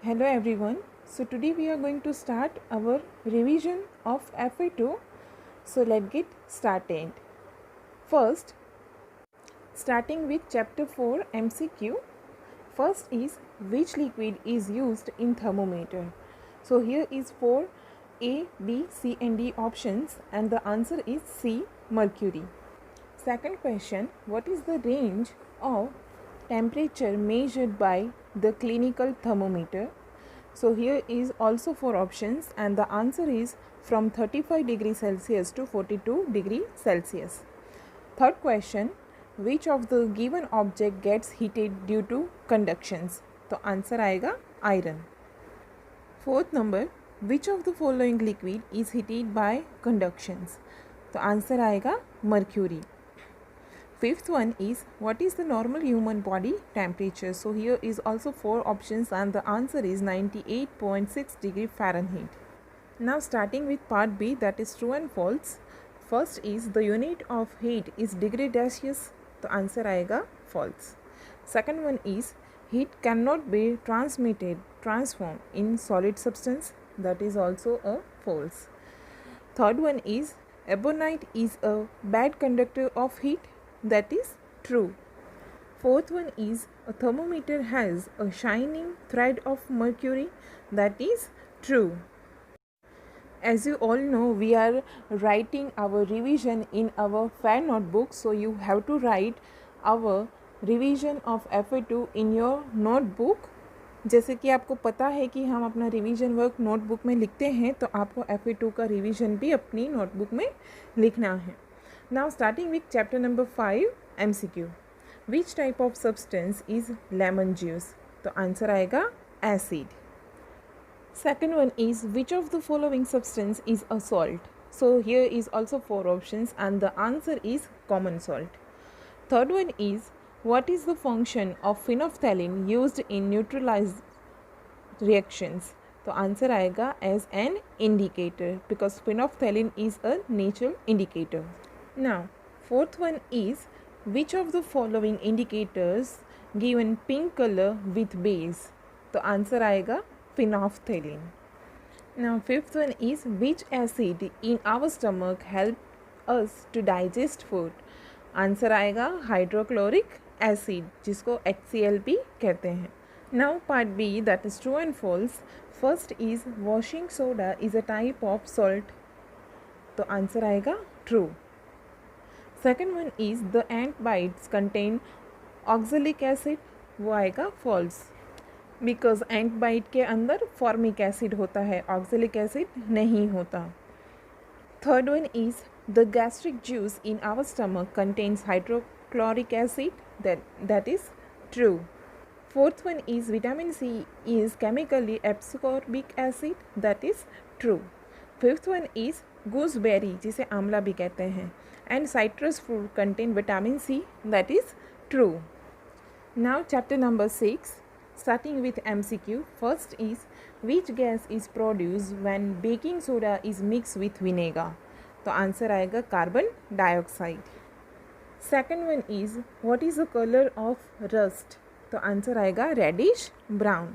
Hello everyone. So today we are going to start our revision of FA2. So let's get started. First, starting with chapter 4 MCQ. First is which liquid is used in thermometer. So here is 4 A, B, C and D options and the answer is C, mercury. Second question, what is the range of temperature measured by the clinical thermometer? So here is also 4 options and the answer is from 35 degrees Celsius to 42 degrees Celsius. Third question, which of the given object gets heated due to conductions? तो answer आएगा iron. Fourth number, which of the following liquid is heated by conductions? तो answer आएगा mercury. Fifth one is what is the normal human body temperature? So here is also 4 options and the answer is 98.6 degree Fahrenheit. Now starting with part B, that is true and false. First is the unit of heat is degree Celsius. तो answer आएगा false. Second one is heat cannot be transformed in solid substance. That is also a false. Third one is ebonite is a bad conductor of heat. That is true. Fourth one is a thermometer has a shining thread of mercury. That is true. As you all know, we are writing our revision in our fair notebook. So you have to write our revision of FA2 in your notebook. जैसे कि आपको पता है कि हम अपना revision work notebook में लिखते हैं, तो आपको FA2 का रिवीजन भी अपनी नोटबुक में लिखना है. Now starting with chapter number 5 MCQ. Which type of substance is lemon juice? तो आंसर आएगा acid. Second one is which of the following substance is a salt? So here is also 4 options and the answer is common salt. Third one is what is the function of phenolphthalein used in neutralize reactions? तो answer आएगा as an indicator because phenolphthalein is a natural indicator. Now fourth one is which of the following indicators given pink color with base? तो answer आएगा phenolphthalein. Now fifth one is which acid in our stomach help us to digest food? Answer आएगा hydrochloric acid जिसको HCl भी कहते हैं. Now part B, that is true and false. First is washing soda is a type of salt. तो answer आएगा true. Second one is the ant bites contain oxalic acid. वो आएगा false. Because ant bite के अंदर formic acid होता है, oxalic acid नहीं होता. Third one is the gastric juice in our stomach contains hydrochloric acid. That is true. Fourth one is vitamin C is chemically ascorbic acid. That is true. Fifth one is gooseberry जिसे आंवला भी कहते हैं and citrus fruit contain vitamin C. That is true. Now chapter number 6 starting with MCQ. First is which gas is produced when baking soda is mixed with vinegar? तो answer आएगा carbon dioxide. Second one is what is the colour of rust? तो answer आएगा reddish brown.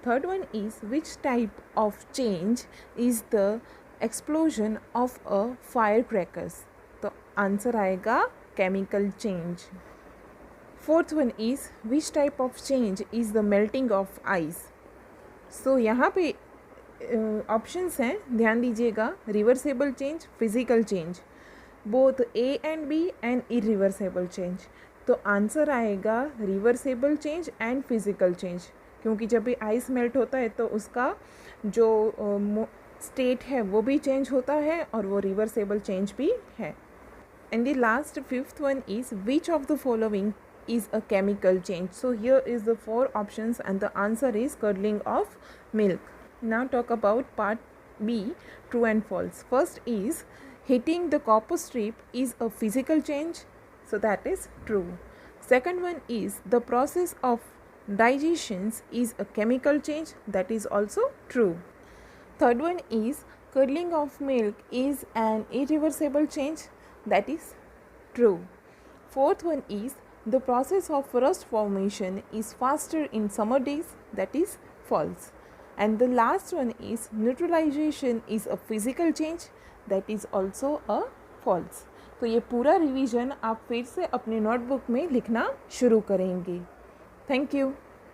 Third one is which type of change is the explosion of a fire crackers? तो answer आएगा chemical change. Fourth one is which type of change is the melting of ice? So यहाँ पे options हैं, ध्यान दीजिएगा. Reversible change, physical change, both A and B and irreversible change. तो answer आएगा reversible change and physical change, क्योंकि जब भी आइस मेल्ट होता है तो उसका जो स्टेट है वो भी चेंज होता है और वो रिवर्सेबल चेंज भी है. And the last fifth one is which of the following is a chemical change? So here is the 4 options and the answer is curdling of milk. Now talk about part B, true and false. First is heating the copper strip is a physical change. So that is true. Second one is the process of digestion is a chemical change. That is also true. Third one is curdling of milk is an irreversible change. That is true. Fourth one is the process of rust formation is faster in summer days, that is false. And the last one is neutralization is a physical change, that is also a false. तो ये पूरा revision आप फिर से अपने notebook में लिखना शुरू करेंगे. Thank you.